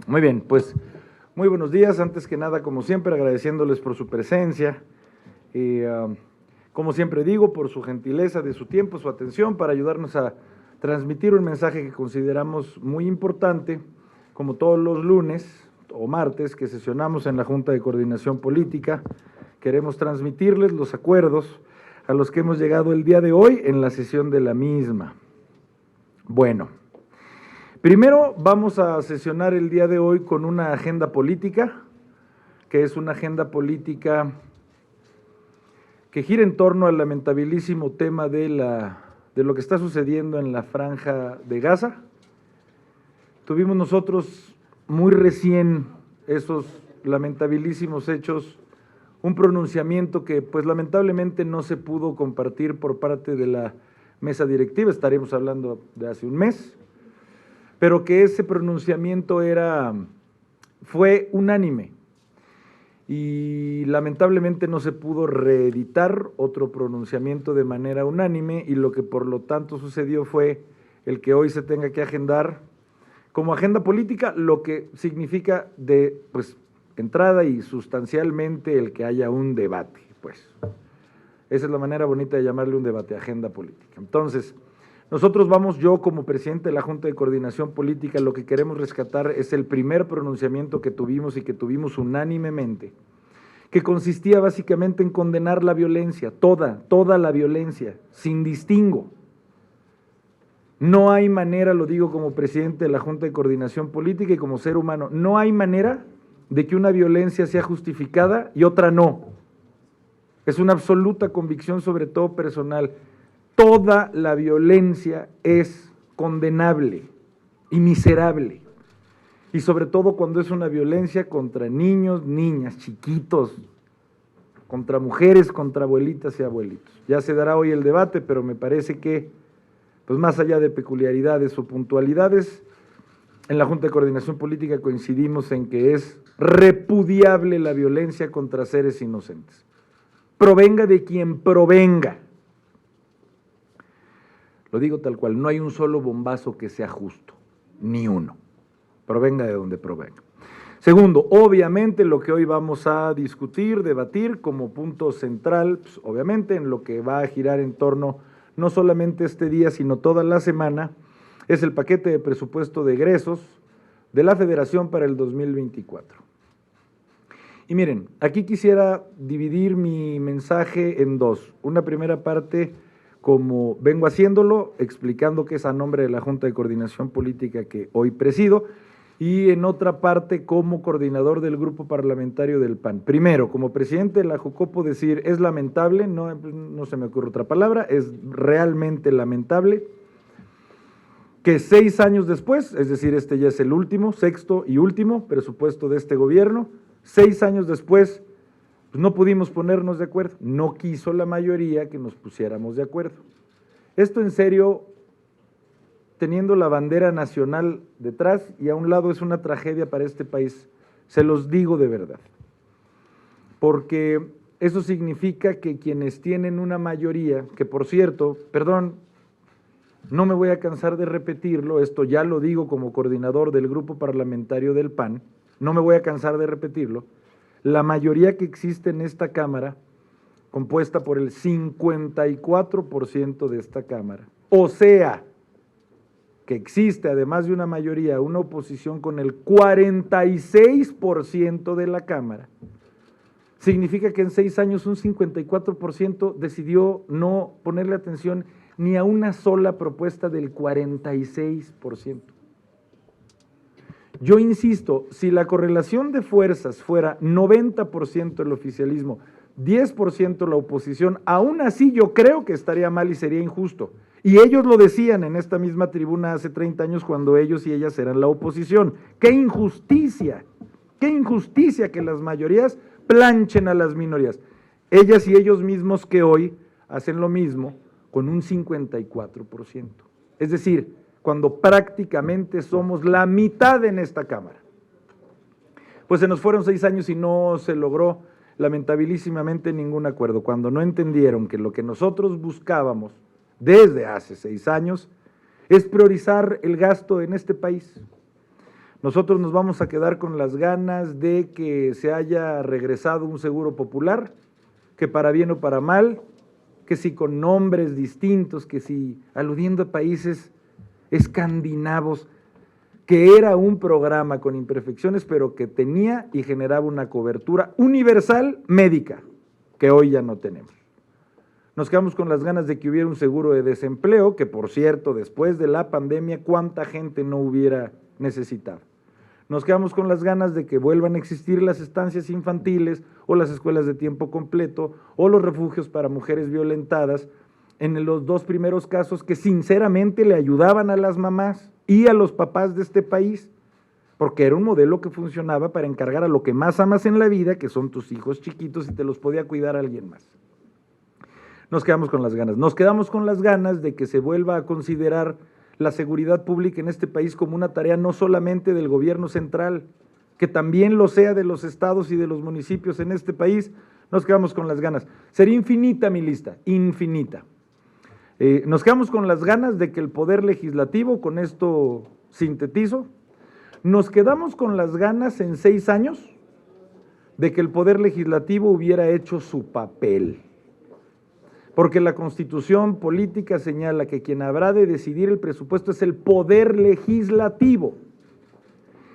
Muy bien, pues muy buenos días. Antes que nada, como siempre, agradeciéndoles por su presencia y, como siempre digo, por su gentileza de su tiempo, su atención, para ayudarnos a transmitir un mensaje que consideramos muy importante, como todos los lunes o martes que sesionamos en la Junta de Coordinación Política. Queremos transmitirles los acuerdos a los que hemos llegado el día de hoy en la sesión de la misma. Bueno, primero vamos a sesionar el día de hoy con una agenda política, que es una agenda política que gira en torno al lamentabilísimo tema de lo que está sucediendo en la Franja de Gaza. Tuvimos nosotros muy recién esos lamentabilísimos hechos, un pronunciamiento que pues lamentablemente no se pudo compartir por parte de la mesa directiva, estaremos hablando de hace un mes, pero que ese pronunciamiento fue unánime y lamentablemente no se pudo reeditar otro pronunciamiento de manera unánime, y lo que por lo tanto sucedió fue el que hoy se tenga que agendar como agenda política, lo que significa de pues entrada y sustancialmente el que haya un debate, pues esa es la manera bonita de llamarle un debate, agenda política. Entonces, nosotros yo como presidente de la Junta de Coordinación Política, lo que queremos rescatar es el primer pronunciamiento que tuvimos y que tuvimos unánimemente, que consistía básicamente en condenar la violencia, toda la violencia, sin distingo. No hay manera, lo digo como presidente de la Junta de Coordinación Política y como ser humano, no hay manera de que una violencia sea justificada y otra no. Es una absoluta convicción, sobre todo personal. Toda la violencia es condenable y miserable, y sobre todo cuando es una violencia contra niños, niñas, chiquitos, contra mujeres, contra abuelitas y abuelitos. Ya se dará hoy el debate, pero me parece que, pues más allá de peculiaridades o puntualidades, en la Junta de Coordinación Política coincidimos en que es repudiable la violencia contra seres inocentes. Provenga de quien provenga. Lo digo tal cual, no hay un solo bombazo que sea justo, ni uno. Provenga de donde provenga. Segundo, obviamente lo que hoy vamos a discutir, debatir como punto central, pues, obviamente en lo que va a girar en torno no solamente este día, sino toda la semana, es el paquete de presupuesto de egresos de la Federación para el 2024. Y miren, aquí quisiera dividir mi mensaje en dos. Una primera parte, como vengo haciéndolo, explicando que es a nombre de la Junta de Coordinación Política que hoy presido, y en otra parte como coordinador del grupo parlamentario del PAN. Primero, como presidente de la Jucopo, decir, es lamentable, no se me ocurre otra palabra, es realmente lamentable que 6 años después, es decir, este ya es el último, sexto y último presupuesto de este gobierno, 6 años después, pues no pudimos ponernos de acuerdo, no quiso la mayoría que nos pusiéramos de acuerdo. Esto en serio, teniendo la bandera nacional detrás y a un lado, es una tragedia para este país, se los digo de verdad, porque eso significa que quienes tienen una mayoría, que por cierto, perdón, no me voy a cansar de repetirlo, esto ya lo digo como coordinador del grupo parlamentario del PAN, no me voy a cansar de repetirlo, la mayoría que existe en esta Cámara, compuesta por el 54% de esta Cámara, o sea, que existe además de una mayoría, una oposición con el 46% de la Cámara, significa que en 6 años un 54% decidió no ponerle atención ni a una sola propuesta del 46%. Yo insisto, si la correlación de fuerzas fuera 90% el oficialismo, 10% la oposición, aún así yo creo que estaría mal y sería injusto. Y ellos lo decían en esta misma tribuna hace 30 años cuando ellos y ellas eran la oposición. ¡Qué injusticia! ¡Qué injusticia que las mayorías planchen a las minorías! Ellas y ellos mismos que hoy hacen lo mismo con un 54%. Es decir, cuando prácticamente somos la mitad en esta Cámara. Pues se nos fueron 6 años y no se logró lamentabilísimamente ningún acuerdo, cuando no entendieron que lo que nosotros buscábamos desde hace 6 años es priorizar el gasto en este país, Nosotros nos vamos a quedar con las ganas de que se haya regresado un seguro popular, que para bien o para mal, que si con nombres distintos, que si aludiendo a países escandinavos, que era un programa con imperfecciones, pero que tenía y generaba una cobertura universal médica, que hoy ya no tenemos. Nos quedamos con las ganas de que hubiera un seguro de desempleo, que por cierto, después de la pandemia, ¿cuánta gente no hubiera necesitado? Nos quedamos con las ganas de que vuelvan a existir las estancias infantiles o las escuelas de tiempo completo o los refugios para mujeres violentadas, en los dos primeros casos que sinceramente le ayudaban a las mamás y a los papás de este país, porque era un modelo que funcionaba para encargar a lo que más amas en la vida, que son tus hijos chiquitos, y te los podía cuidar alguien más. Nos quedamos con las ganas. Nos quedamos con las ganas de que se vuelva a considerar la seguridad pública en este país como una tarea no solamente del gobierno central, que también lo sea de los estados y de los municipios en este país. Nos quedamos con las ganas. Sería infinita mi lista, infinita. Nos quedamos con las ganas de que el Poder Legislativo, con esto sintetizo, nos quedamos con las ganas en 6 años de que el Poder Legislativo hubiera hecho su papel. Porque la Constitución política señala que quien habrá de decidir el presupuesto es el Poder Legislativo.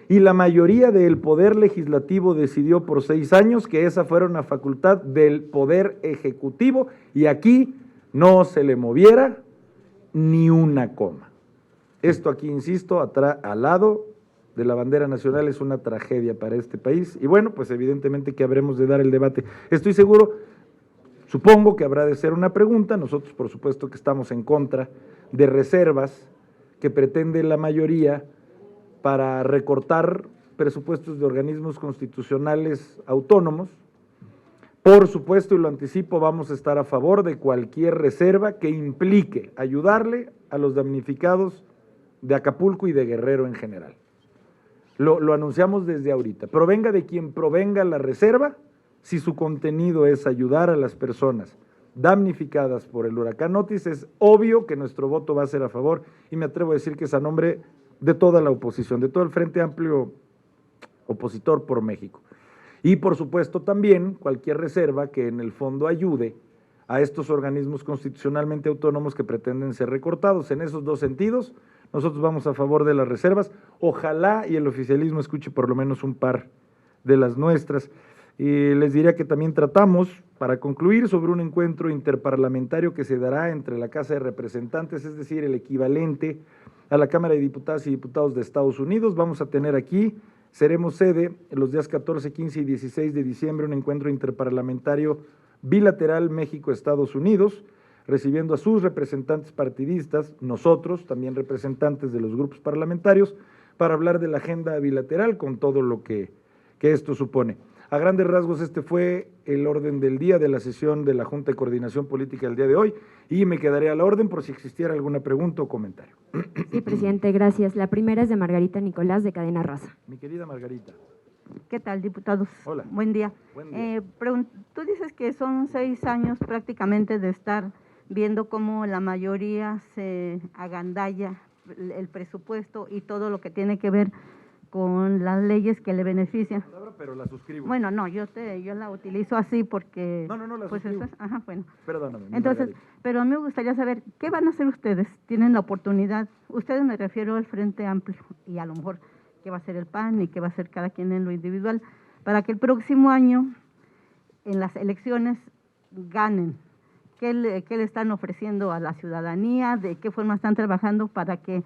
Y la mayoría del Poder Legislativo decidió por 6 años que esa fuera una facultad del Poder Ejecutivo y aquí no se le moviera ni una coma. Esto aquí, insisto, al lado de la bandera nacional es una tragedia para este país y bueno, pues evidentemente que habremos de dar el debate. Estoy seguro, supongo que habrá de ser una pregunta, nosotros por supuesto que estamos en contra de reservas que pretende la mayoría para recortar presupuestos de organismos constitucionales autónomos. Por supuesto, y lo anticipo, vamos a estar a favor de cualquier reserva que implique ayudarle a los damnificados de Acapulco y de Guerrero en general. Lo anunciamos desde ahorita. Provenga de quien provenga la reserva, si su contenido es ayudar a las personas damnificadas por el huracán Otis, es obvio que nuestro voto va a ser a favor y me atrevo a decir que es a nombre de toda la oposición, de todo el Frente Amplio opositor por México. Y por supuesto también cualquier reserva que en el fondo ayude a estos organismos constitucionalmente autónomos que pretenden ser recortados. En esos dos sentidos, nosotros vamos a favor de las reservas. Ojalá y el oficialismo escuche por lo menos un par de las nuestras. Y les diría que también tratamos, para concluir, sobre un encuentro interparlamentario que se dará entre la Casa de Representantes, es decir, el equivalente a la Cámara de Diputadas y Diputados de Estados Unidos. Vamos a tener aquí, seremos sede en los días 14, 15 y 16 de diciembre, un encuentro interparlamentario bilateral México-Estados Unidos, recibiendo a sus representantes partidistas, nosotros, también representantes de los grupos parlamentarios, para hablar de la agenda bilateral con todo lo que esto supone. A grandes rasgos, este fue el orden del día de la sesión de la Junta de Coordinación Política del día de hoy y me quedaré a la orden por si existiera alguna pregunta o comentario. Sí, presidente, gracias. La primera es de Margarita Nicolás, de Cadena Raza. Mi querida Margarita. ¿Qué tal, diputados? Hola. Buen día. Buen día. Tú dices que son 6 años prácticamente de estar viendo cómo la mayoría se agandalla el presupuesto y todo lo que tiene que ver con las leyes que le benefician. Pero la suscribo. Bueno, no, yo la utilizo así porque… No, la pues suscribo. eso es, ajá, bueno. Perdóname. Entonces, pero a mí me gustaría saber, ¿qué van a hacer ustedes? Tienen la oportunidad, ustedes me refiero al Frente Amplio y a lo mejor qué va a hacer el PAN y qué va a hacer cada quien en lo individual, para que el próximo año, en las elecciones, ganen. ¿Qué le están ofreciendo a la ciudadanía? ¿De qué forma están trabajando para que,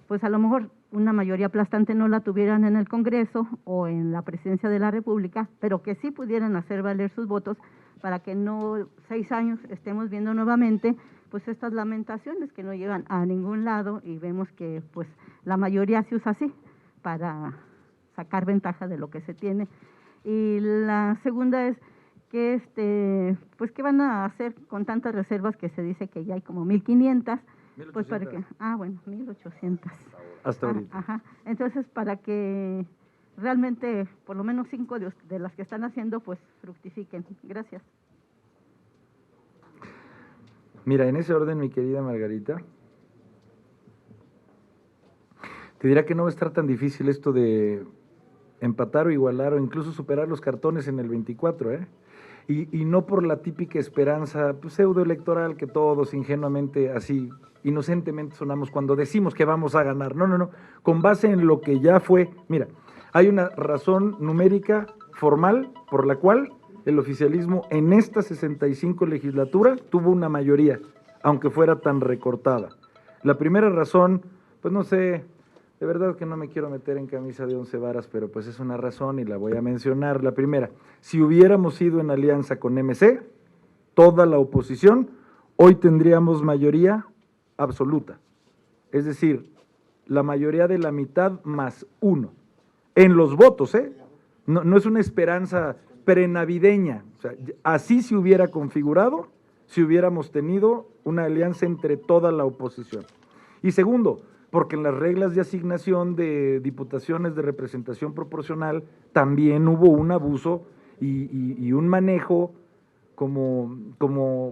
pues a lo mejor, una mayoría aplastante no la tuvieran en el Congreso o en la Presidencia de la República, pero que sí pudieran hacer valer sus votos para que no 6 años estemos viendo nuevamente pues estas lamentaciones que no llevan a ningún lado y vemos que pues la mayoría se usa así para sacar ventaja de lo que se tiene. Y la segunda es que pues qué van a hacer con tantas reservas que se dice que ya hay como 1,500, pues para que 1,800. Hasta ahorita. Ajá. Entonces, para que realmente por lo menos 5 de las que están haciendo pues fructifiquen. Gracias. Mira, en ese orden, mi querida Margarita, te dirá que no va a estar tan difícil esto de empatar o igualar o incluso superar los cartones en el 24, ¿eh? Y no por la típica esperanza pues, pseudoelectoral que todos ingenuamente, así, inocentemente sonamos cuando decimos que vamos a ganar. No, no, no. Con base en lo que ya fue. Mira, hay una razón numérica formal por la cual el oficialismo en esta 65 legislatura tuvo una mayoría, aunque fuera tan recortada. La primera razón, pues no sé, de verdad que no me quiero meter en camisa de 11 varas, pero pues es una razón y la voy a mencionar. La primera, si hubiéramos ido en alianza con MC, toda la oposición, hoy tendríamos mayoría absoluta. Es decir, la mayoría de la mitad más uno. En los votos, ¿eh? No es una esperanza prenavideña. O sea, así se hubiera configurado si hubiéramos tenido una alianza entre toda la oposición. Y segundo, porque en las reglas de asignación de diputaciones de representación proporcional también hubo un abuso y un manejo como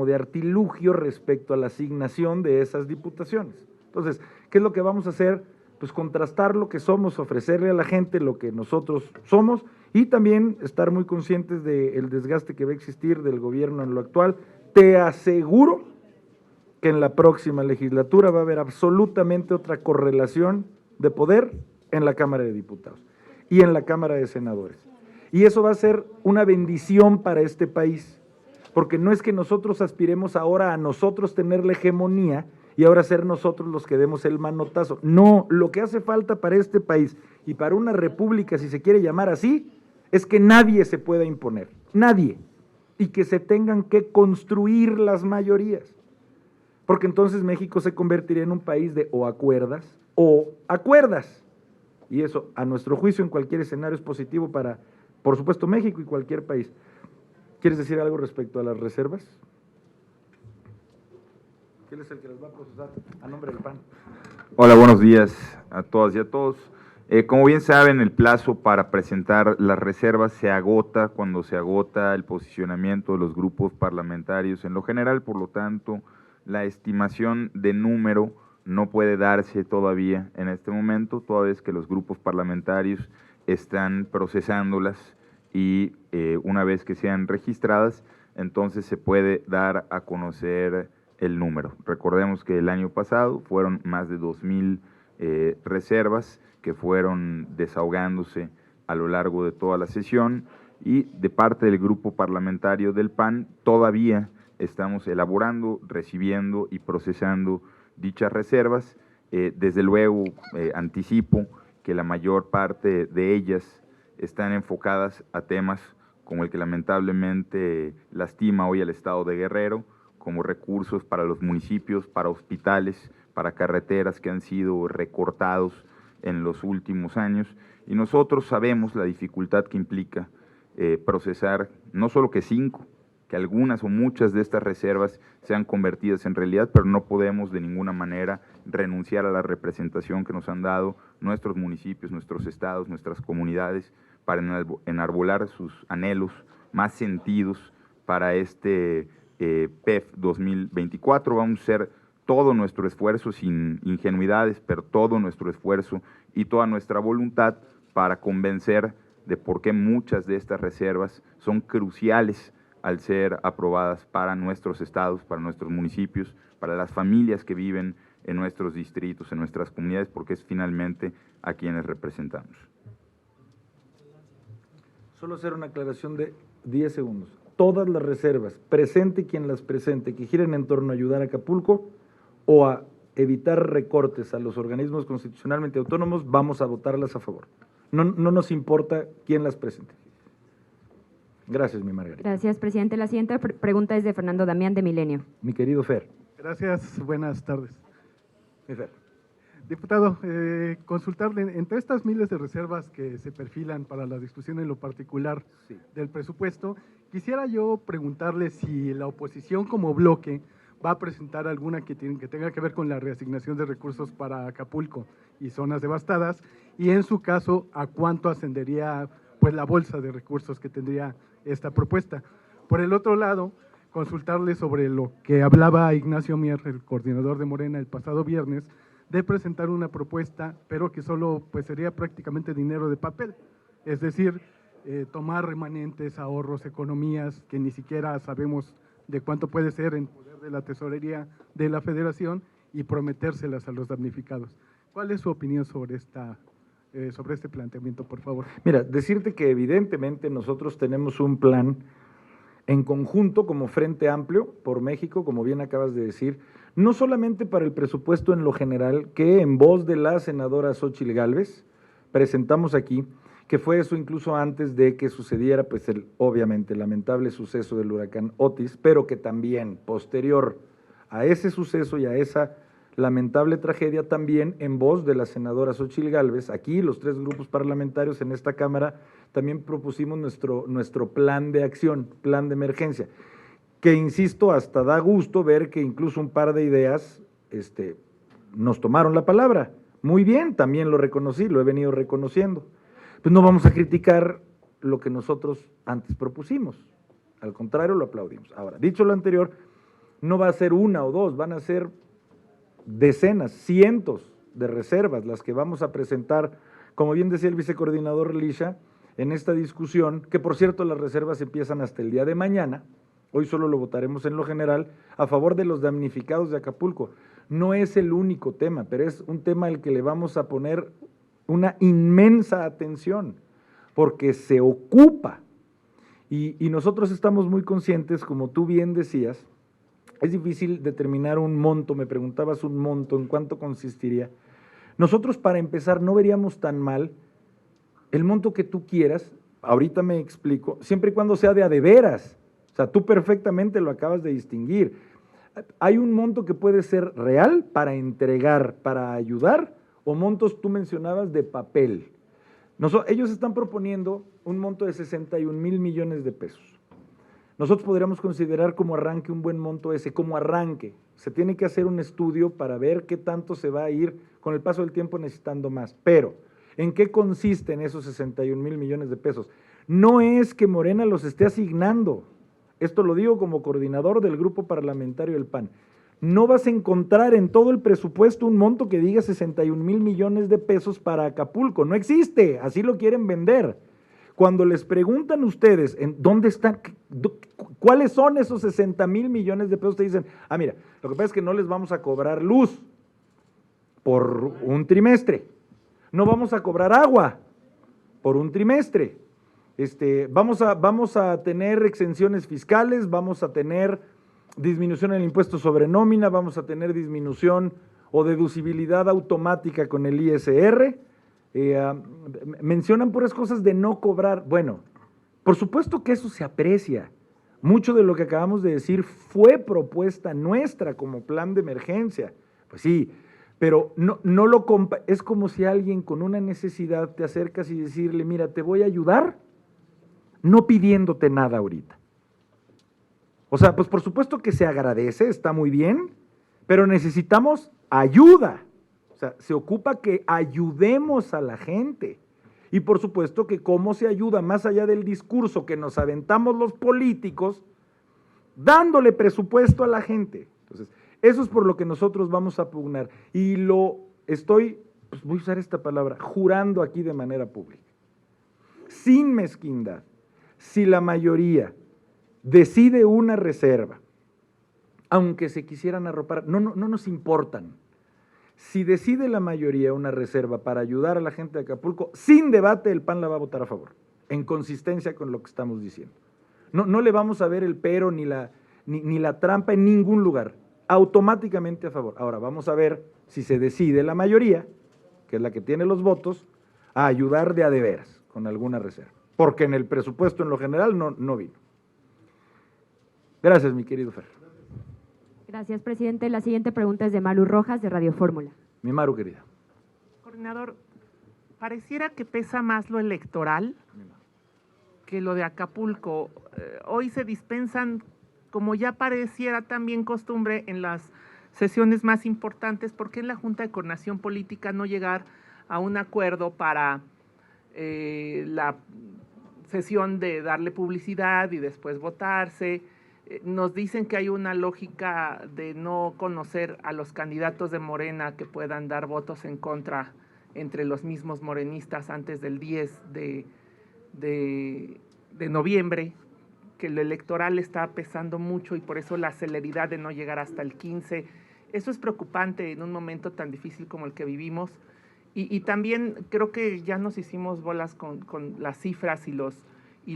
de artilugio respecto a la asignación de esas diputaciones. Entonces, ¿qué es lo que vamos a hacer? Pues contrastar lo que somos, ofrecerle a la gente lo que nosotros somos y también estar muy conscientes del desgaste que va a existir del gobierno en lo actual. Te aseguro que en la próxima legislatura va a haber absolutamente otra correlación de poder en la Cámara de Diputados y en la Cámara de Senadores. Y eso va a ser una bendición para este país, porque no es que nosotros aspiremos ahora a nosotros tener la hegemonía y ahora ser nosotros los que demos el manotazo. No, lo que hace falta para este país y para una república, si se quiere llamar así, es que nadie se pueda imponer, nadie, y que se tengan que construir las mayorías. Porque entonces México se convertiría en un país de o acuerdas o acuerdas. Y eso, a nuestro juicio, en cualquier escenario es positivo para, por supuesto, México y cualquier país. ¿Quieres decir algo respecto a las reservas? ¿Quién es el que las va a procesar a nombre del PAN? Hola, buenos días a todas y a todos. Como bien saben, el plazo para presentar las reservas se agota cuando se agota el posicionamiento de los grupos parlamentarios en lo general, por lo tanto, la estimación de número no puede darse todavía en este momento, toda vez que los grupos parlamentarios están procesándolas y una vez que sean registradas, entonces se puede dar a conocer el número. Recordemos que el año pasado fueron más de 2,000 reservas que fueron desahogándose a lo largo de toda la sesión y de parte del grupo parlamentario del PAN todavía estamos elaborando, recibiendo y procesando dichas reservas. Desde luego, anticipo que la mayor parte de ellas están enfocadas a temas como el que lamentablemente lastima hoy al estado de Guerrero, como recursos para los municipios, para hospitales, para carreteras que han sido recortados en los últimos años. Y nosotros sabemos la dificultad que implica procesar no solo que 5, que algunas o muchas de estas reservas sean convertidas en realidad, pero no podemos de ninguna manera renunciar a la representación que nos han dado nuestros municipios, nuestros estados, nuestras comunidades, para enarbolar sus anhelos más sentidos para este PEF 2024. Vamos a hacer todo nuestro esfuerzo, sin ingenuidades, pero todo nuestro esfuerzo y toda nuestra voluntad para convencer de por qué muchas de estas reservas son cruciales al ser aprobadas para nuestros estados, para nuestros municipios, para las familias que viven en nuestros distritos, en nuestras comunidades, porque es finalmente a quienes representamos. Solo hacer una aclaración de 10 segundos. Todas las reservas, presente quien las presente, que giren en torno a ayudar a Acapulco o a evitar recortes a los organismos constitucionalmente autónomos, vamos a votarlas a favor. No nos importa quién las presente. Gracias, mi Margarita. Gracias, presidente. La siguiente pregunta es de Fernando Damián, de Milenio. Mi querido Fer. Gracias, buenas tardes. Mi Fer. Diputado, consultarle, entre estas miles de reservas que se perfilan para la discusión en lo particular del presupuesto, quisiera yo preguntarle si la oposición como bloque va a presentar alguna que tenga que ver con la reasignación de recursos para Acapulco y zonas devastadas, y en su caso, ¿a cuánto ascendería pues la bolsa de recursos que tendría esta propuesta? Por el otro lado, consultarle sobre lo que hablaba Ignacio Mier, el coordinador de Morena, el pasado viernes, de presentar una propuesta, pero que solo pues sería prácticamente dinero de papel, es decir, tomar remanentes, ahorros, economías que ni siquiera sabemos de cuánto puede ser en poder de la tesorería de la Federación y prometérselas a los damnificados. ¿Cuál es su opinión sobre este planteamiento, por favor? Mira, decirte que evidentemente nosotros tenemos un plan en conjunto como Frente Amplio por México, como bien acabas de decir, no solamente para el presupuesto en lo general, que en voz de la senadora Xóchitl Gálvez presentamos aquí, que fue eso incluso antes de que sucediera, pues el obviamente lamentable suceso del huracán Otis, pero que también posterior a ese suceso y a esa lamentable tragedia, también en voz de la senadora Xóchitl Gálvez, aquí los 3 grupos parlamentarios en esta Cámara también propusimos nuestro plan de acción, plan de emergencia, que insisto, hasta da gusto ver que incluso un par de ideas nos tomaron la palabra. Muy bien, también lo reconocí, lo he venido reconociendo. Pues no vamos a criticar lo que nosotros antes propusimos, al contrario, lo aplaudimos. Ahora, dicho lo anterior, no va a ser 1 o 2, van a ser decenas, cientos de reservas las que vamos a presentar, como bien decía el vicecoordinador Lisha, en esta discusión, que por cierto las reservas empiezan hasta el día de mañana, hoy solo lo votaremos en lo general, a favor de los damnificados de Acapulco. No es el único tema, pero es un tema al que le vamos a poner una inmensa atención, porque se ocupa, y nosotros estamos muy conscientes, como tú bien decías, es difícil determinar un monto, me preguntabas un monto, ¿en cuánto consistiría? Nosotros para empezar no veríamos tan mal el monto que tú quieras, ahorita me explico, siempre y cuando sea de veras, o sea, tú perfectamente lo acabas de distinguir. Hay un monto que puede ser real para entregar, para ayudar, o montos tú mencionabas de papel. Ellos están proponiendo un monto de 61,000 millones de pesos. Nosotros podríamos considerar como arranque un buen monto ese, como arranque. Se tiene que hacer un estudio para ver qué tanto se va a ir con el paso del tiempo necesitando más. Pero, ¿en qué consisten esos 61,000 millones de pesos? No es que Morena los esté asignando. Esto lo digo como coordinador del grupo parlamentario del PAN. No vas a encontrar en todo el presupuesto un monto que diga 61,000 millones de pesos para Acapulco. No existe, así lo quieren vender. Cuando les preguntan ustedes en dónde están, cuáles son esos 60,000 millones de pesos, te dicen, mira, lo que pasa es que no les vamos a cobrar luz por un trimestre, no vamos a cobrar agua por un trimestre, vamos a tener exenciones fiscales, vamos a tener disminución en el impuesto sobre nómina, vamos a tener disminución o deducibilidad automática con el ISR. Mencionan puras cosas de no cobrar. Bueno, por supuesto que eso se aprecia. Mucho de lo que acabamos de decir fue propuesta nuestra como plan de emergencia. Pues sí, pero es como si alguien con una necesidad te acercas y decirle, mira, te voy a ayudar, no pidiéndote nada ahorita. O sea, pues por supuesto que se agradece, está muy bien, pero necesitamos ayuda. O sea, se ocupa que ayudemos a la gente. Y por supuesto que cómo se ayuda más allá del discurso que nos aventamos los políticos, dándole presupuesto a la gente. Entonces, eso es por lo que nosotros vamos a pugnar. Y lo estoy, pues voy a usar esta palabra, jurando aquí de manera pública. Sin mezquindad, si la mayoría decide una reserva, aunque se quisieran arropar, no nos importan. Si decide la mayoría una reserva para ayudar a la gente de Acapulco, sin debate el PAN la va a votar a favor, en consistencia con lo que estamos diciendo. No le vamos a ver el pero ni la trampa en ningún lugar, automáticamente a favor. Ahora vamos a ver si se decide la mayoría, que es la que tiene los votos, a ayudar de a de veras, con alguna reserva, porque en el presupuesto en lo general no vino. Gracias, mi querido Fer. Gracias, presidente. La siguiente pregunta es de Maru Rojas, de Radio Fórmula. Mi Maru, querida. Coordinador, pareciera que pesa más lo electoral que lo de Acapulco. Hoy se dispensan, como ya pareciera también costumbre en las sesiones más importantes, ¿por qué en la Junta de Coordinación Política no llegar a un acuerdo para la sesión de darle publicidad y después votarse? Nos dicen que hay una lógica de no conocer a los candidatos de Morena que puedan dar votos en contra entre los mismos morenistas antes del 10 de noviembre, que lo electoral está pesando mucho y por eso la celeridad de no llegar hasta el 15. Eso es preocupante en un momento tan difícil como el que vivimos. Y también creo que ya nos hicimos bolas con las cifras y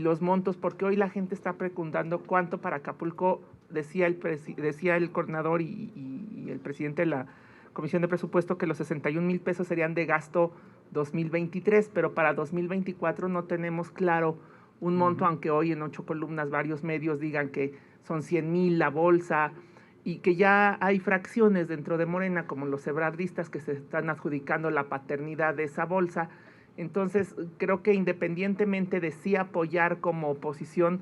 los montos, porque hoy la gente está preguntando cuánto para Acapulco. Decía el coordinador y el presidente de la Comisión de Presupuesto que los 61,000 pesos serían de gasto 2023, pero para 2024 no tenemos claro un monto, aunque hoy en 8 columnas varios medios digan que son 100,000 la bolsa, y que ya hay fracciones dentro de Morena, como los ebrardistas, que se están adjudicando la paternidad de esa bolsa. Entonces, creo que independientemente de sí apoyar como oposición,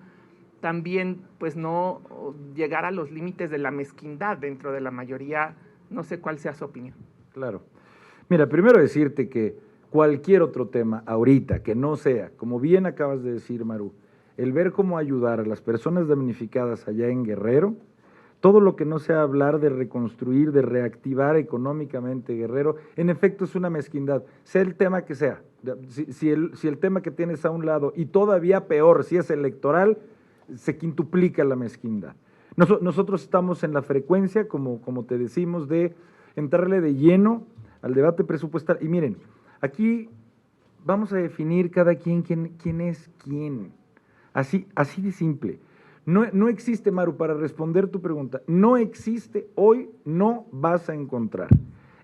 también pues no llegar a los límites de la mezquindad dentro de la mayoría. No sé cuál sea su opinión. Claro. Mira, primero decirte que cualquier otro tema ahorita que no sea, como bien acabas de decir, Maru, el ver cómo ayudar a las personas damnificadas allá en Guerrero, todo lo que no sea hablar de reconstruir, de reactivar económicamente Guerrero, en efecto es una mezquindad, sea el tema que sea. Si el tema que tienes a un lado, y todavía peor, si es electoral, se quintuplica la mezquindad. Nosotros estamos en la frecuencia, como te decimos, de entrarle de lleno al debate presupuestal. Y miren, aquí vamos a definir cada quien quién es quién. Así de simple. No existe, Maru, para responder tu pregunta, no existe hoy, no vas a encontrar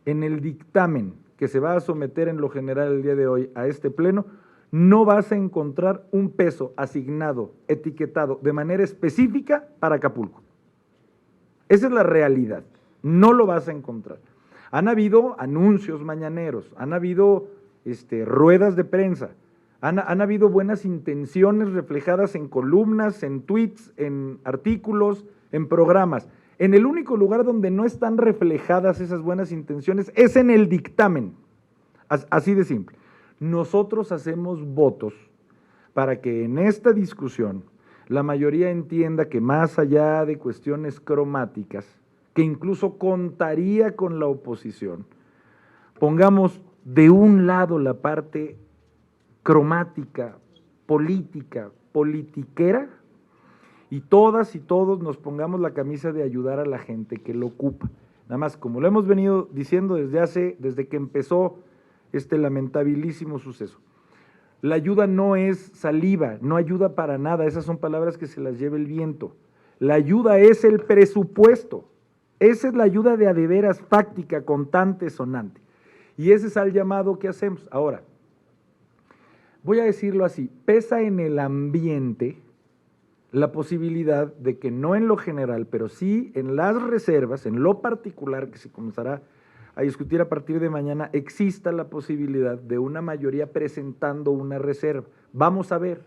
en el dictamen que se va a someter en lo general el día de hoy a este pleno, no vas a encontrar un peso asignado, etiquetado de manera específica para Acapulco. Esa es la realidad, no lo vas a encontrar. Han habido anuncios mañaneros, han habido ruedas de prensa, han habido buenas intenciones reflejadas en columnas, en tweets, en artículos, en programas. En el único lugar donde no están reflejadas esas buenas intenciones es en el dictamen, así de simple. Nosotros hacemos votos para que en esta discusión la mayoría entienda que más allá de cuestiones cromáticas, que incluso contaría con la oposición, pongamos de un lado la parte cromática, política, politiquera, y todas y todos nos pongamos la camisa de ayudar a la gente que lo ocupa. Nada más, como lo hemos venido diciendo desde que empezó este lamentabilísimo suceso. La ayuda no es saliva, no ayuda para nada, esas son palabras que se las lleva el viento. La ayuda es el presupuesto, esa es la ayuda de a de veras, fáctica, contante, sonante. Y ese es el llamado que hacemos. Ahora, voy a decirlo así, pesa en el ambiente la posibilidad de que no en lo general, pero sí en las reservas, en lo particular que se comenzará a discutir a partir de mañana, exista la posibilidad de una mayoría presentando una reserva. Vamos a ver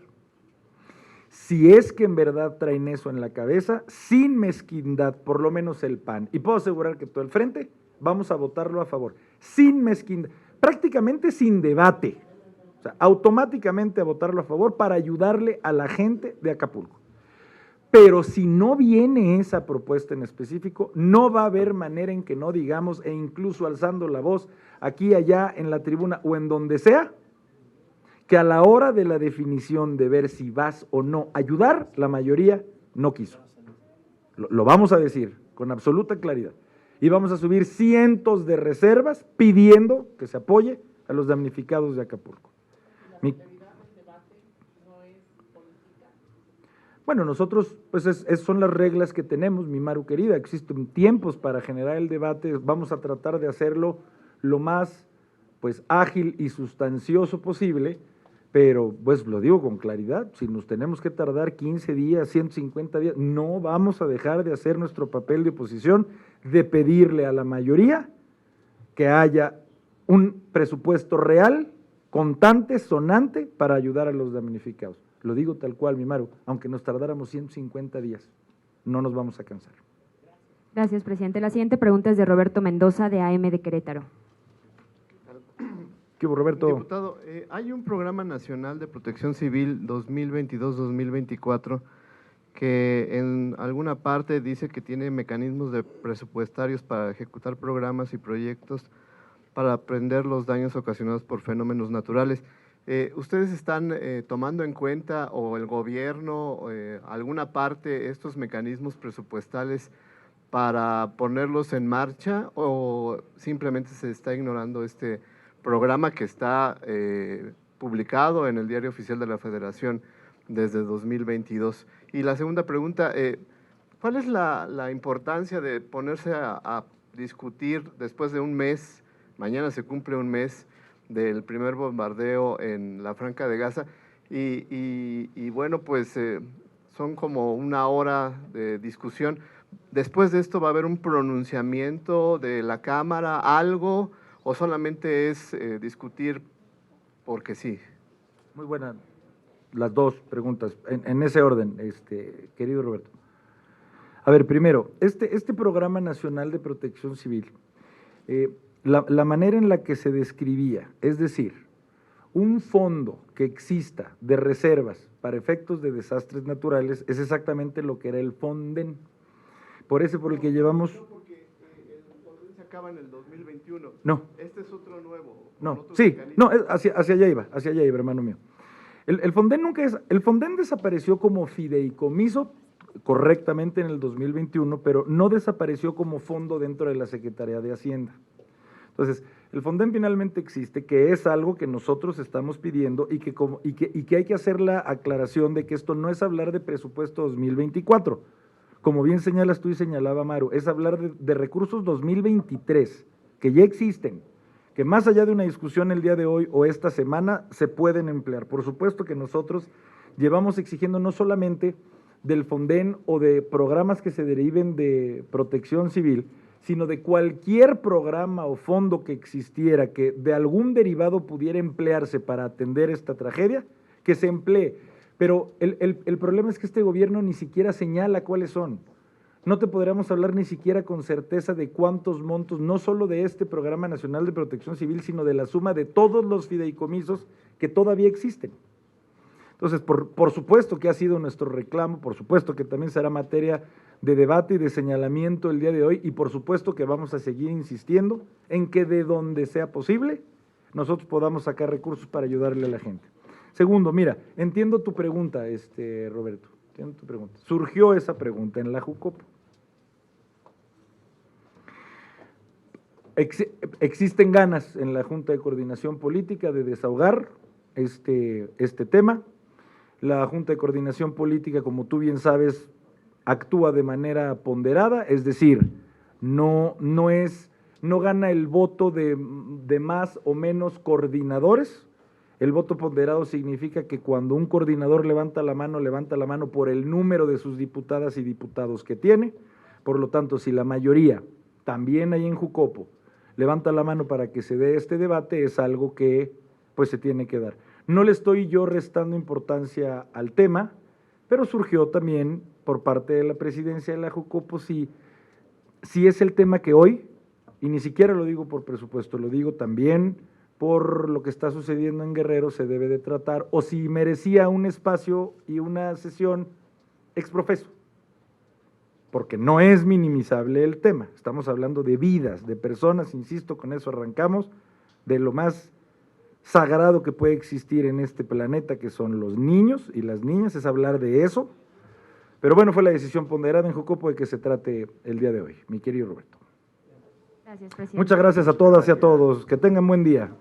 si es que en verdad traen eso en la cabeza, sin mezquindad, por lo menos el PAN. Y puedo asegurar que todo el frente vamos a votarlo a favor, sin mezquindad, prácticamente sin debate. O sea, automáticamente a votarlo a favor para ayudarle a la gente de Acapulco. Pero si no viene esa propuesta en específico, no va a haber manera en que no digamos, e incluso alzando la voz aquí, allá, en la tribuna o en donde sea, que a la hora de la definición de ver si vas o no a ayudar, la mayoría no quiso. Lo vamos a decir con absoluta claridad. Y vamos a subir cientos de reservas pidiendo que se apoye a los damnificados de Acapulco. Bueno, nosotros, pues son las reglas que tenemos, mi Maru querida, existen tiempos para generar el debate, vamos a tratar de hacerlo lo más pues ágil y sustancioso posible, pero pues lo digo con claridad, si nos tenemos que tardar 15 días, 150 días, no vamos a dejar de hacer nuestro papel de oposición, de pedirle a la mayoría que haya un presupuesto real, contante, sonante, para ayudar a los damnificados. Lo digo tal cual, mi Maru, aunque nos tardáramos 150 días, no nos vamos a cansar. Gracias, presidente. La siguiente pregunta es de Roberto Mendoza, de AM de Querétaro. ¿Qué hubo, Roberto? Diputado, hay un programa nacional de protección civil 2022-2024 que en alguna parte dice que tiene mecanismos presupuestarios para ejecutar programas y proyectos para atender los daños ocasionados por fenómenos naturales. ¿Ustedes están tomando en cuenta, o el gobierno, alguna parte, estos mecanismos presupuestales para ponerlos en marcha, o simplemente se está ignorando este programa que está publicado en el Diario Oficial de la Federación desde 2022? Y la segunda pregunta, ¿cuál es la importancia de ponerse a discutir después de un mes? Mañana se cumple un mes del primer bombardeo en la Franja de Gaza y bueno, pues son como una hora de discusión. Después de esto, ¿va a haber un pronunciamiento de la Cámara, algo, o solamente es discutir porque sí? Muy buenas las dos preguntas, en ese orden, querido Roberto. A ver, primero, este Programa Nacional de Protección Civil, la manera en la que se describía, es decir, un fondo que exista de reservas para efectos de desastres naturales, es exactamente lo que era el Fonden. Por el que llevamos… Porque el Fonden se acaba en el 2021. No. Este es otro nuevo. No, sí, no, hacia allá iba, hermano mío. El Fonden el Fonden desapareció como fideicomiso correctamente en el 2021, pero no desapareció como fondo dentro de la Secretaría de Hacienda. Entonces, el Fonden finalmente existe, que es algo que nosotros estamos pidiendo y que hay que hacer la aclaración de que esto no es hablar de presupuesto 2024, como bien señalas tú y señalaba Maru, es hablar de recursos 2023, que ya existen, que más allá de una discusión el día de hoy o esta semana, se pueden emplear. Por supuesto que nosotros llevamos exigiendo no solamente del Fonden o de programas que se deriven de protección civil, sino de cualquier programa o fondo que existiera que de algún derivado pudiera emplearse para atender esta tragedia, que se emplee. Pero el problema es que este gobierno ni siquiera señala cuáles son. No te podríamos hablar ni siquiera con certeza de cuántos montos, no solo de este Programa Nacional de Protección Civil, sino de la suma de todos los fideicomisos que todavía existen. Entonces, por supuesto que ha sido nuestro reclamo, por supuesto que también será materia de debate y de señalamiento el día de hoy, y por supuesto que vamos a seguir insistiendo en que de donde sea posible, nosotros podamos sacar recursos para ayudarle a la gente. Segundo, mira, entiendo tu pregunta, Roberto, entiendo tu pregunta. Surgió esa pregunta en la Jucopo. Existen ganas en la Junta de Coordinación Política de desahogar este tema. La Junta de Coordinación Política, como tú bien sabes, actúa de manera ponderada, es decir, no gana el voto de más o menos coordinadores. El voto ponderado significa que cuando un coordinador levanta la mano por el número de sus diputadas y diputados que tiene. Por lo tanto, si la mayoría, también ahí en Jucopo, levanta la mano para que se dé este debate, es algo que pues se tiene que dar. No le estoy yo restando importancia al tema, pero surgió también por parte de la presidencia de la Jucopo si es el tema que hoy, y ni siquiera lo digo por presupuesto, lo digo también por lo que está sucediendo en Guerrero, se debe de tratar, o si merecía un espacio y una sesión exprofeso, porque no es minimizable el tema, estamos hablando de vidas, de personas, insisto, con eso arrancamos, de lo más sagrado que puede existir en este planeta, que son los niños y las niñas, es hablar de eso. Pero bueno, fue la decisión ponderada en Jucopo de que se trate el día de hoy, mi querido Roberto. Gracias, presidente. Muchas gracias a todas y a todos, que tengan buen día.